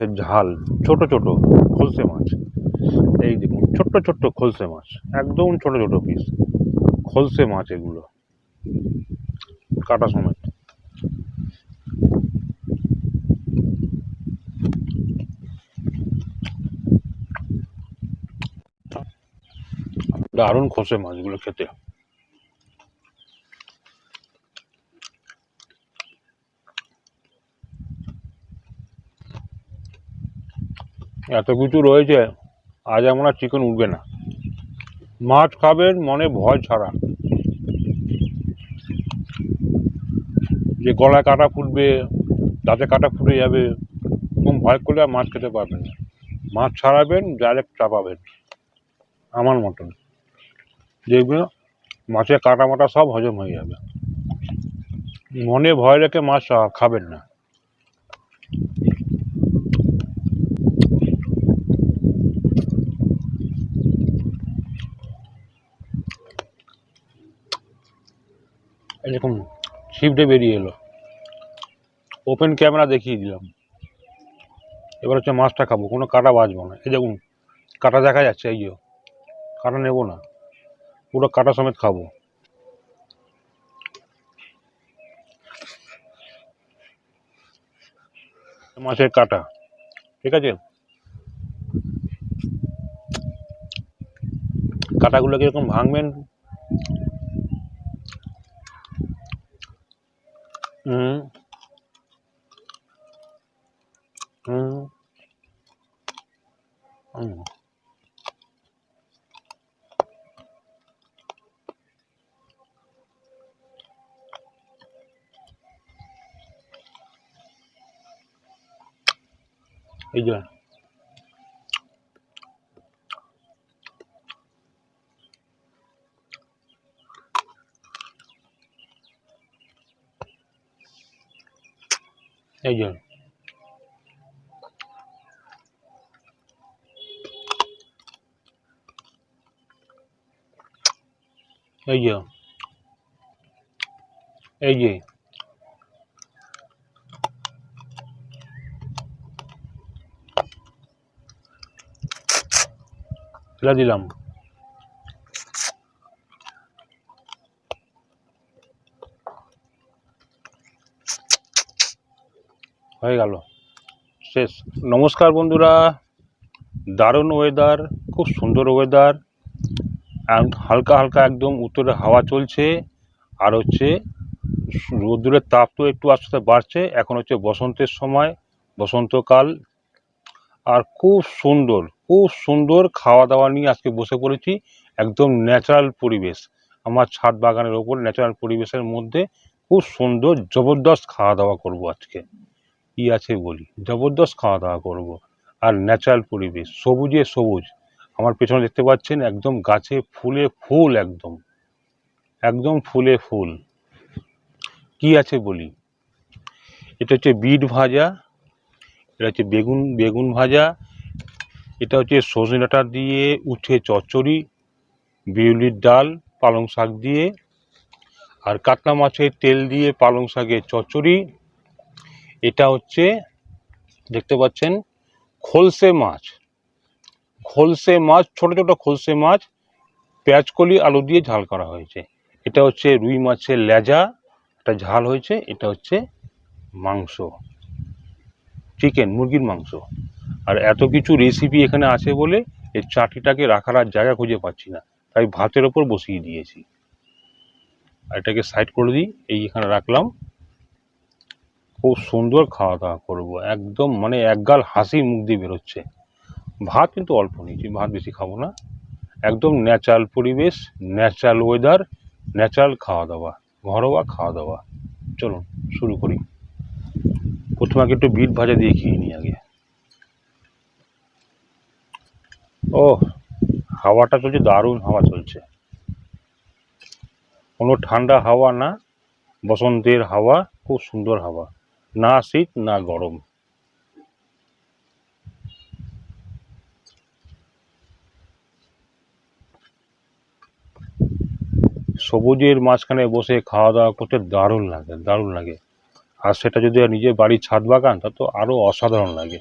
ঝাল ছোট ছোট খলসে মাছ। এই দেখুন ছোট্ট ছোট্ট খলসে মাছ, একদম ছোট ছোট পিস খলসে মাছ, এগুলো কাটা সমেত। দারুণ খলসে মাছগুলো খেতে। এত কিছু রয়েছে, আজ আমরা চিকেন উঠবে না। মাছ খাবেন মনে ভয় ছাড়া, যে গলায় কাটা ফুটবে, দাঁতে কাটা ফুটে যাবে, এরকম ভয় করলে আর মাছ খেতে পারবেন না। মাছ ছাড়াবেন, ডাইরেক্ট চাপাবেন আমার মতন, দেখবে মাছের কাটা মাটা সব হজম হয়ে যাবে। মনে ভয় রেখে মাছ খাবেন না। এরকম ছিপটে বেরিয়ে এলো, ওপেন ক্যামেরা দেখিয়ে দিলাম। এবার হচ্ছে মাছটা খাবো, কোনো কাটা বাজবো না। এই দেখুন কাটা দেখা যাচ্ছে, এই যে কাটা নেবো না, পুরো কাটা সমেত খাবো। মাছের কাটা, ঠিক আছে, কাটাগুলোকে এরকম ভাঙবেন, হুম হুম হুম, এই যে এই যে এই যে এই যে ফেলে দিলাম। হয়ে গেল, শেষ। নমস্কার বন্ধুরা, দারুণ ওয়েদার, খুব সুন্দর ওয়েদার, হালকা হালকা একদম উত্তরে হাওয়া চলছে, আর হচ্ছে রোদ্দুরের তাপ তো একটু আস্তে আস্তে বাড়ছে। এখন হচ্ছে বসন্তের সময়, বসন্তকাল, আর খুব সুন্দর খাওয়া দাওয়া নিয়ে আজকে বসে পড়েছি। একদম ন্যাচারাল পরিবেশ, আমার ছাদ বাগানের ওপর ন্যাচারাল পরিবেশের মধ্যে খুব সুন্দর জবরদস্ত খাওয়া দাওয়া করব আজকে। কি আছে বলি, জবরদস্ত খাওয়া দাওয়া করব। আর ন্যাচারাল পরিবেশ, সবুজে সবুজ, আমার পেছনে দেখতে পাচ্ছেন একদম গাছে ফুলে ফুল, একদম একদম ফুলে ফুল। কি আছে বলি, এটা হচ্ছে বিট ভাজা, এটা হচ্ছে বেগুন বেগুন ভাজা, এটা হচ্ছে সজনে ডাঁটা দিয়ে উঠে চচ্চড়ি, বিউলির ডাল পালং শাক দিয়ে, আর কাতলা মাছের তেল দিয়ে পালং শাকের চচ্চড়ি। এটা হচ্ছে দেখতে পাচ্ছেন খলসে মাছ, খলসে মাছ, ছোট ছোট খলসে মাছ পেঁয়াজকলি আলু দিয়ে ঝাল করা হয়েছে। এটা হচ্ছে রুই মাছের লেজা, এটা ঝাল হয়েছে। এটা হচ্ছে মাংস, চিকেন, মুরগির মাংস। আর এত কিছু রেসিপি এখানে আছে বলে এই চাটনিটাকে রাখার আর জায়গা খুঁজে পাচ্ছি না, তাই ভাতের ওপর বসিয়ে দিয়েছি। আর এটাকে সাইড করে দিই, এই এখানে রাখলাম। খুব সুন্দর খাওয়া দাওয়া করবো, একদম মানে একগাল হাসি মুখ দিয়ে বেরোচ্ছে। ভাত কিন্তু অল্প নিয়েছি, ভাত বেশি খাবো না। একদম ন্যাচারাল পরিবেশ, ন্যাচারাল ওয়েদার, ন্যাচারাল খাওয়া দাওয়া, ঘরোয়া খাওয়া দাওয়া। চলুন শুরু করি। প্রথমে আগে একটু বিট ভাজা দিয়ে খেয়ে নিই আগে। ও, হাওয়াটা চলছে, দারুণ হাওয়া চলছে, কোনো ঠান্ডা হাওয়া না, বসন্তের হাওয়া, খুব সুন্দর হাওয়া, না শীত না গরম। সবুজের মাঝখানে বসে খাওয়া দাওয়া করতে দারুণ লাগে, দারুণ লাগে। আর সেটা যদি নিজের বাড়ির ছাদ বাগান, তা তো আরো অসাধারণ লাগে।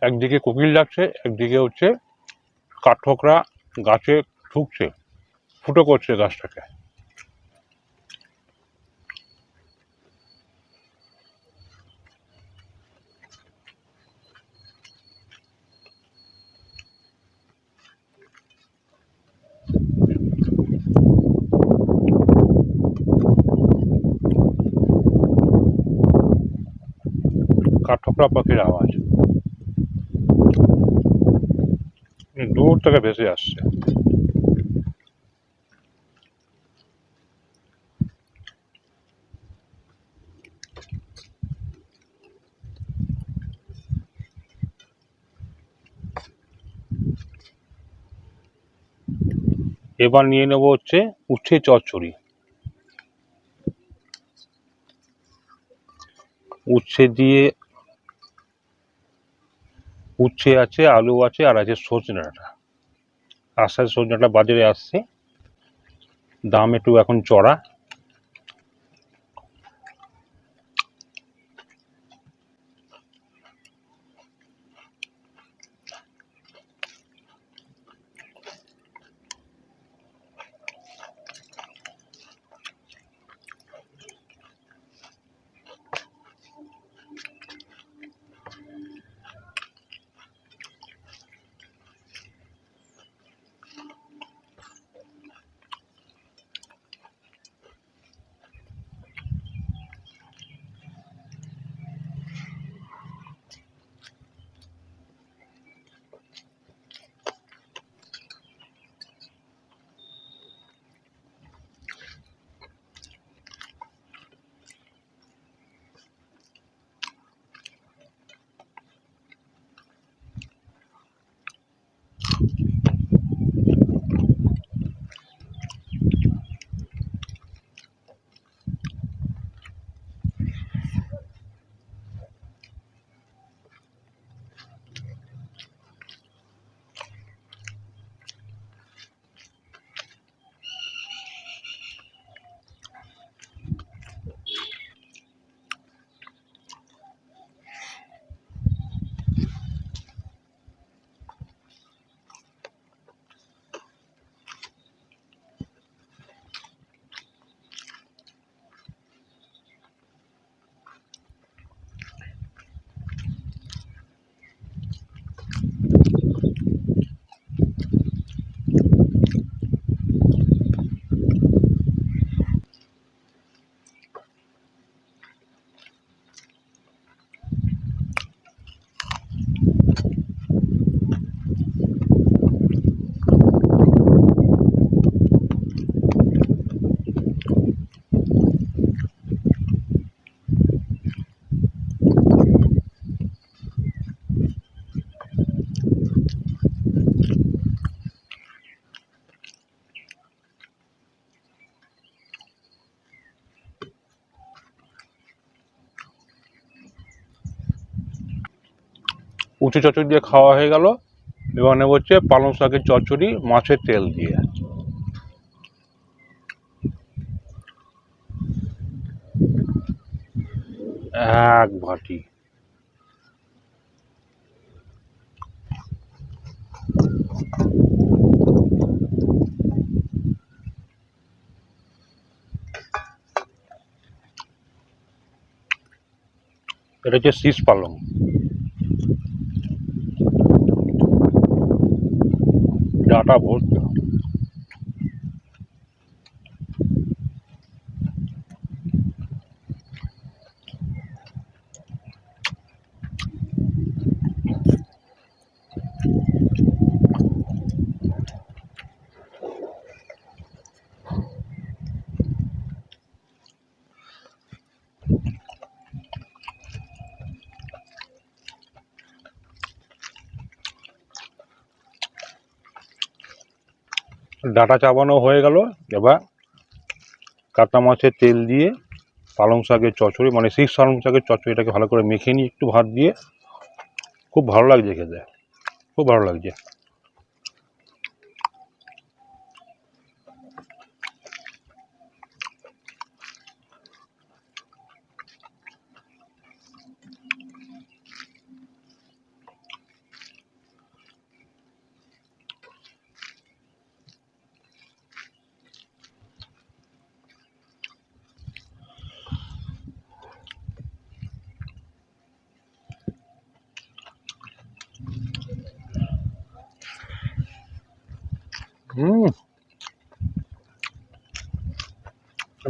একদিকে কোকিল ডাকছে, একদিকে হচ্ছে কাঠঠোকরা গাছে ঠুকছে, ফুটো করছে গাছটাকে। কাঠঠোকরা পাখির আওয়াজ দূর থেকে ভেসে আসছে। এবার নিয়ে নেবো হচ্ছে উচ্ছে চচ্চড়ি। উচ্ছে দিয়ে, উচ্ছে আছে, আলু আছে, আর আছে সজনে ডাঁটা। আস্তে আস্তে সজনে ডাঁটা বাজারে আসছে, দাম একটু এখন চড়া। উচ্ছে চচ্চড়ি দিয়ে খাওয়া হয়ে গেল। এবার নেবো হচ্ছে পালং শাকের চচ্চড়ি মাছের তেল দিয়ে। এক বাটি। এটা হচ্ছে শীষ পালং, ডাটা ভর্তি। ডাটা চাবানো হয়ে গেল। এবার কাটা মাছের তেল দিয়ে পালং শাকের চচ্চড়ি, মানে শীষ পালং শাকের চচ্চড়িটাকে ভালো করে মেখে নিই একটু ভাত দিয়ে। খুব ভালো লাগছে খেতে, খুব ভালো লাগছে।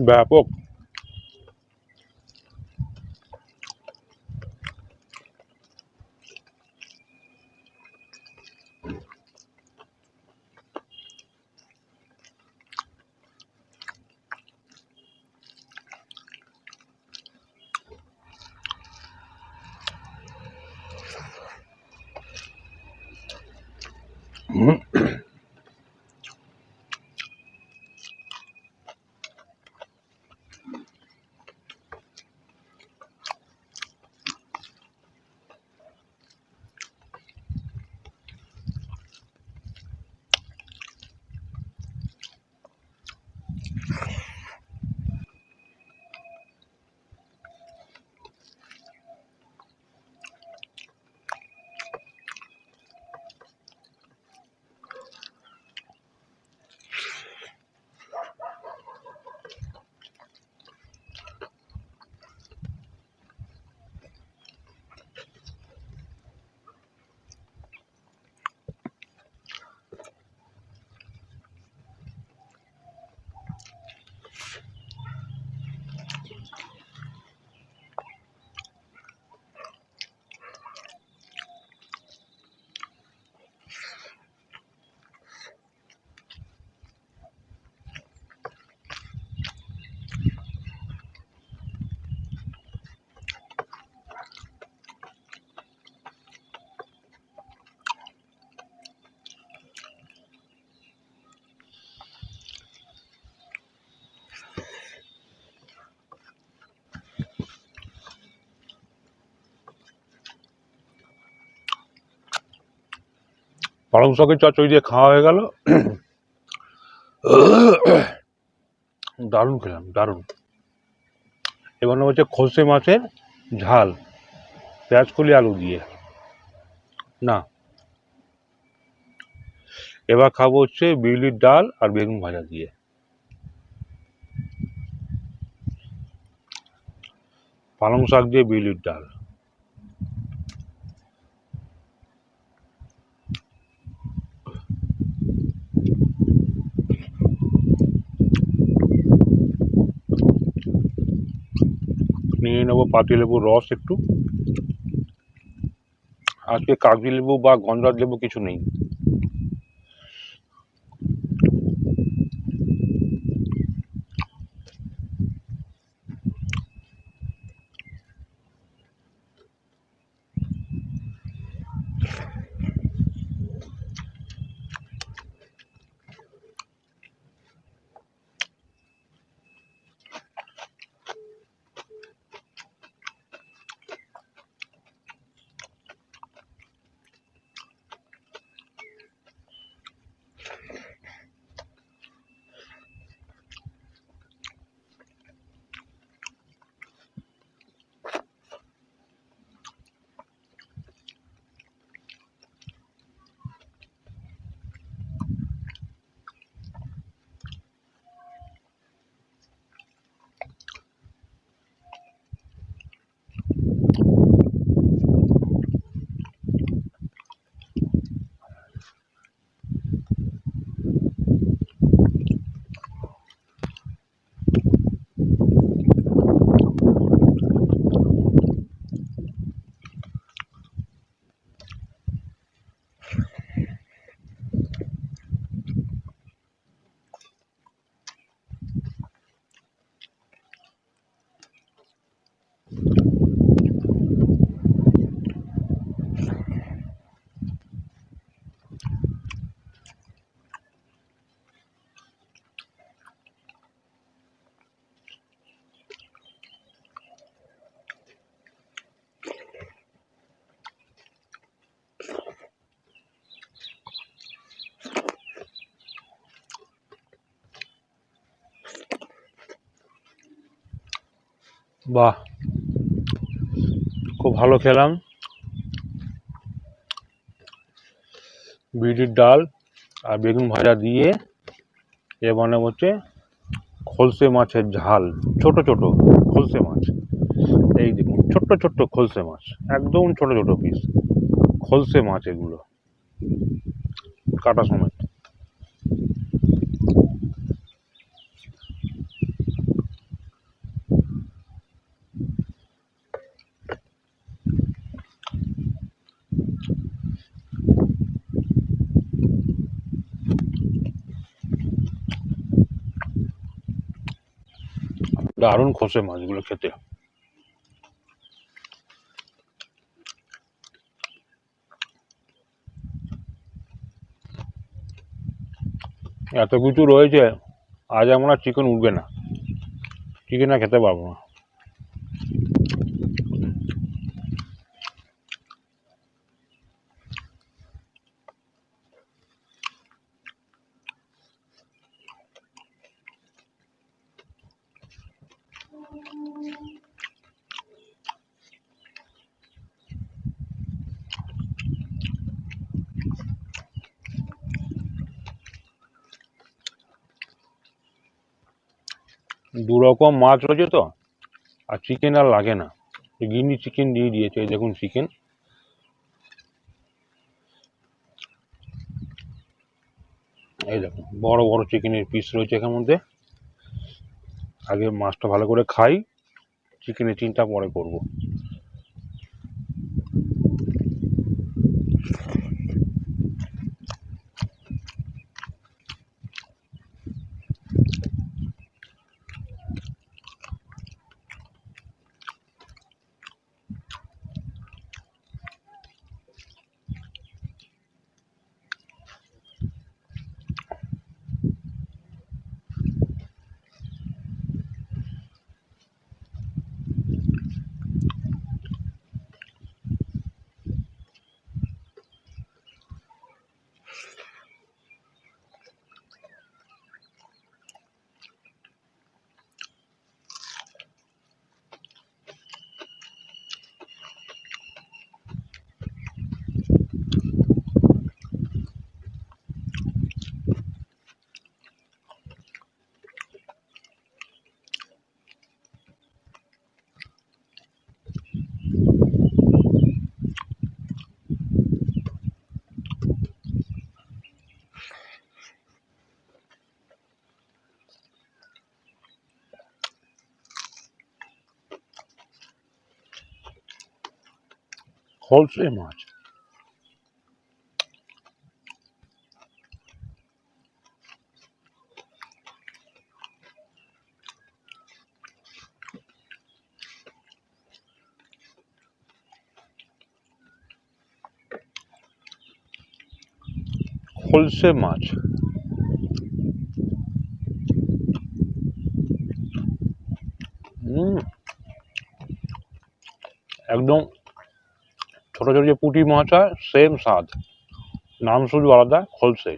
ব্যাপক। পালং শাকের চচ্চড়ি দিয়ে খাওয়া হয়ে গেল। দারুণ খেলাম, দারুণ। এবার হচ্ছে খলসে মাছের ঝাল, পেঁয়াজকলি আলু দিয়ে। না, এবার খাবো হচ্ছে বিউলির ডাল আর বেগুন ভাজা দিয়ে। পালং শাক দিয়ে বিউলির ডাল। নিয়ে নেবো পাতিলেবুর রস একটু। আজকে কাগজি লেবু বা গন্ধরাজ লেবু কিছু নেই। বাহ, খুব ভালো খেলাম। বিউলির ডাল আর বেগুন ভাজা দিয়ে এবার হচ্ছে খলসে মাছের ঝাল। ছোট ছোট খলসে মাছ, এই দেখুন ছোট্ট ছোট্ট খলসে মাছ, একদম ছোট ছোট পিস খলসে মাছ, এগুলো কাটা সমেত। দারুণ খসে মাছগুলো খেতে। এত কিছু রয়েছে, আজ আমরা চিকেন উঠবে না, চিকেন আর খেতে পারবো না। দু রকম মাছ রয়েছে তো, আর চিকেন আর লাগে না। গিনি চিকেন দিয়ে দিয়েছে, এই দেখুন চিকেন। এই দেখুন বড় বড় চিকেনের পিস রয়েছে এখানের মধ্যে। আগে মাছটা ভালো করে খাই, চিকেনের চিন্তা পরে করব। খলসে মাছ, খলসে মাছ। একদম ছোট ছোট যে পুঁটি মাছ হয় সেম স্বাদ, নাম শুধু আলাদা, খলসে।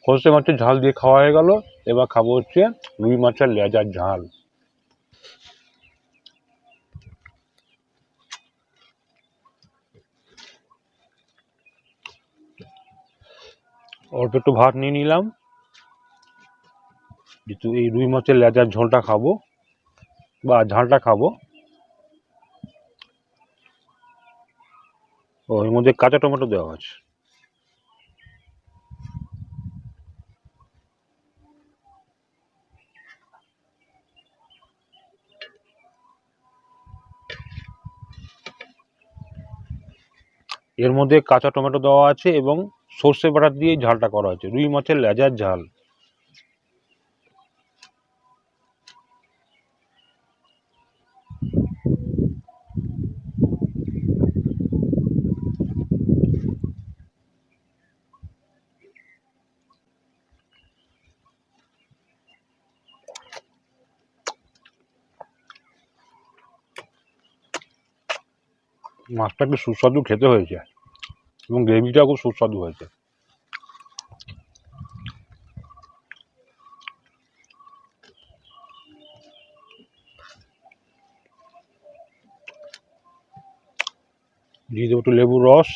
খলসে মাছের ঝাল দিয়ে খাওয়া হয়ে গেল, এবার খাবো হচ্ছে রুই মাছের লেজার ঝাল। অল্প একটু ভাত নিয়ে নিলাম, যেহেতু এই রুই মাছের লেজার ঝোলটা খাবো। বা ঝালটা খাবো। ও এর মধ্যে কাঁচা টমেটো দেওয়া আছে। এর মধ্যে কাঁচা টমেটো দেওয়া আছে এবং সর্ষে বাটা দিয়ে ঝালটা করা হয়েছে, রুই মাছের লেজার ঝাল। মাছটা একটু সুস্বাদু খেতে হয়েছে এবং গ্রেভিটাও খুব সুস্বাদু হয়েছে। দিয়ে দেবো একটু লেবুর রস।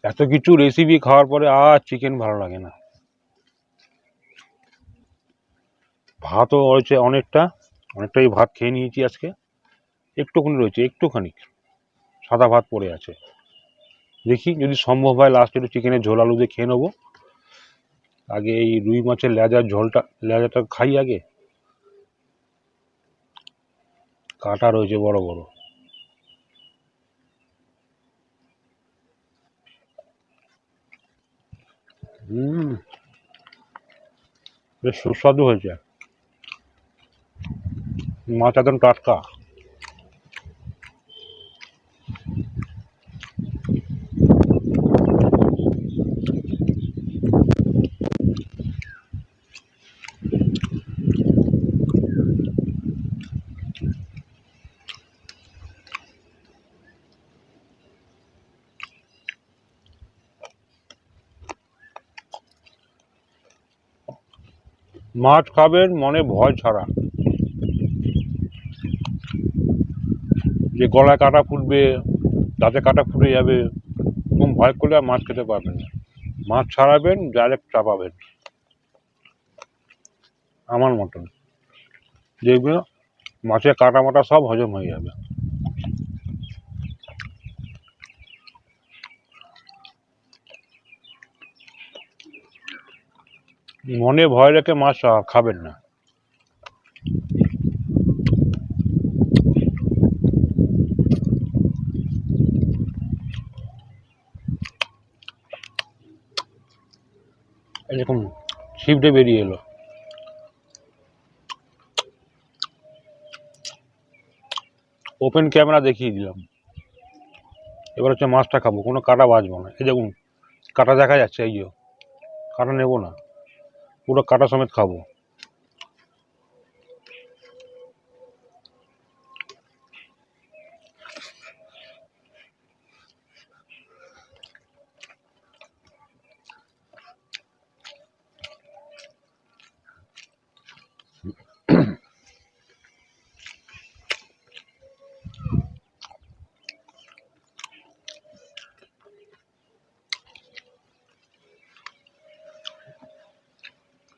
এত কিছু রেসিপি খাওয়ার পরে আর চিকেন ভালো লাগে না। ভাতও রয়েছে অনেকটাই ভাত খেয়ে নিয়েছি আজকে। একটুখানি রয়েছে, একটুখানি সাদা ভাত পড়ে আছে। দেখি যদি সম্ভব হয় লাস্টে একটু চিকেনের ঝোল আলু দিয়ে খেয়ে নেবো। আগে এই রুই মাছের লেজাটা খাই আগে। কাঁটা রয়েছে বড় বড়। বেশ সুস্বাদু হয়েছে। মাছ একদম টাটকা। মাছ খাবেন মনে ভয় ছাড়া, যে গলায় কাঁটা ফুটবে, দাঁতে কাঁটা ফুটে যাবে, এরকম ভয় করলে আর মাছ খেতে পারবেন না। মাছ ছাড়াবেন, ডাইরেক্ট চাপাবেন আমার মতন, দেখবে মাছের কাঁটা মাটা সব হজম হয়ে যাবে। মনে ভয় রেখে মাছ খাবেন না। এরকম ছিপড়ে বেরিয়ে এলো। ওপেন ক্যামেরা দেখিয়ে দিলাম। এবার হচ্ছে মাছটা খাবো, কোনো কাঁটা বাজবো না। এই দেখুন কাঁটা দেখা যাচ্ছে, এই যে কাঁটা নেবো না, পুরো কাঁটা সমেত খাবো।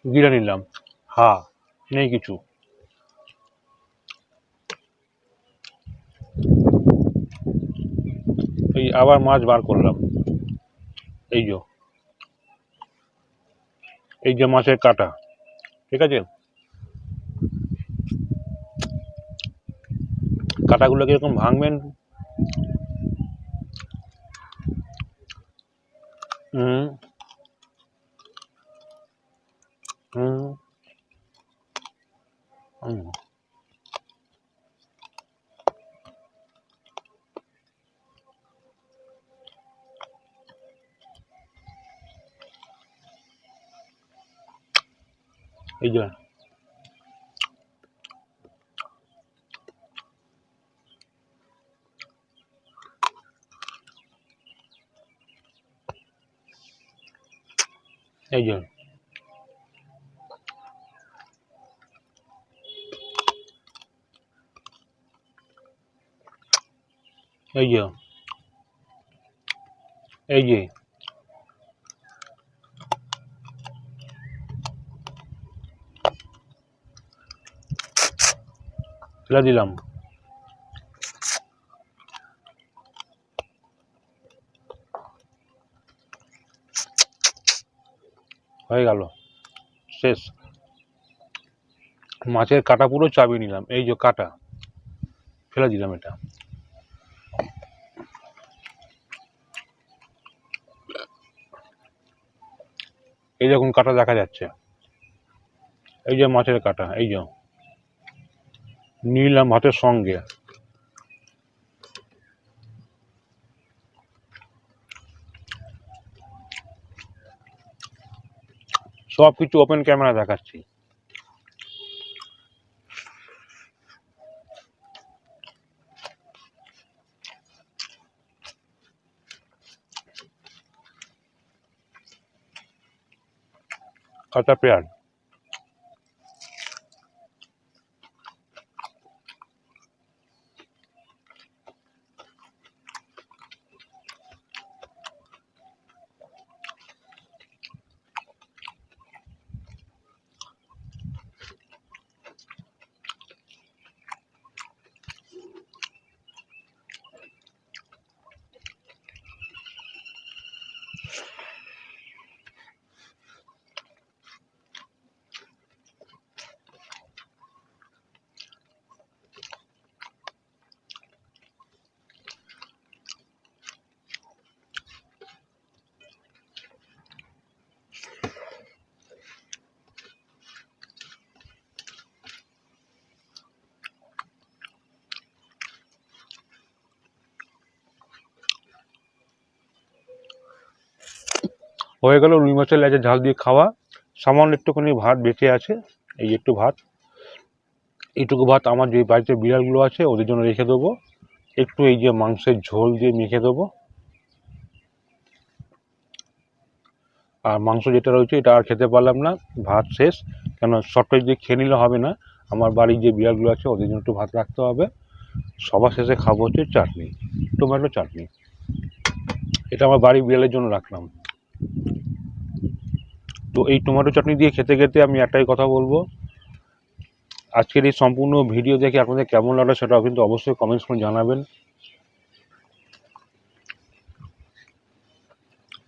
গিলে নিলাম, নেই কিছু। এই আবার মাছ বার করলাম। এই যে মাছের কাঁটা, ঠিক আছে, কাঁটাগুলোকে এরকম ভাঙবেন। হুম হুম হুম। এই যে এই যে এই যে এই যে ফেলে দিলাম। হয়ে গেল, শেষ। মাছের কাটা পুরো চাবিয়ে নিলাম, এই যে কাটা ফেলে দিলাম। এটা এই দেখুন কাটা দেখা যাচ্ছে, এই যে মাছের কাটা, এই যে নিলাম ভাতের সঙ্গে। সব কিছু ওপেন ক্যামেরা দেখাচ্ছি। কাঁচা পেঁয়াজ, হয়ে গেল রুই মাছের লেজের ঝাল দিয়ে খাওয়া। সামান্য একটুখানি ভাত বেঁচে আছে, এই একটু ভাত, এইটুকু ভাত আমার যে বাড়িতে বিড়ালগুলো আছে ওদের জন্য রেখে দেবো। একটু এই যে মাংসের ঝোল দিয়ে মেখে দেবো। আর মাংস যেটা রয়েছে এটা আর খেতে পারলাম না, ভাত শেষ। কেন শর্টকাট দিয়ে খেয়ে নিলে হবে না, আমার বাড়ির যে বিড়ালগুলো আছে ওদের জন্য একটু ভাত রাখতে হবে। সবার শেষে খাবো হচ্ছে চাটনি, টমেটো চাটনি। এটা আমার বাড়ির বিড়ালের জন্য রাখলাম। তো এই টমেটো চাটনি দিয়ে খেতে খেতে আমি একটাই কথা বলবো, আজকের এই সম্পূর্ণ ভিডিও দেখে আপনাদের কেমন লাগলো সেটাও কিন্তু অবশ্যই কমেন্টস করে জানাবেন।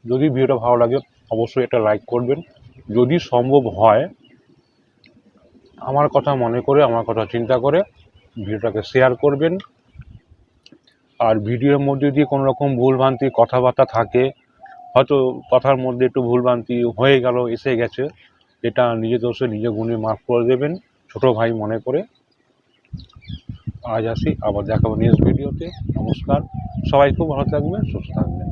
যদি ভিডিওটা ভালো লাগে অবশ্যই একটা লাইক করবেন। যদি সম্ভব হয় আমার কথা মনে করে, আমার কথা চিন্তা করে ভিডিওটাকে শেয়ার করবেন। আর ভিডিওর মধ্যে যদি কোনো রকম ভুলভ্রান্তি কথাবার্তা থাকে, হয়তো কথার মধ্যে একটু ভুলভ্রান্তি হয়ে গেল, এসে গেছে, এটা নিজে দোষে নিজে গুণে মাফ করে দেবেন, ছোট ভাই মনে করে। আজ আসি, আবার দেখাবো নেক্সট ভিডিওতে। নমস্কার, সবাই খুব ভালো থাকবেন, সুস্থ থাকবেন।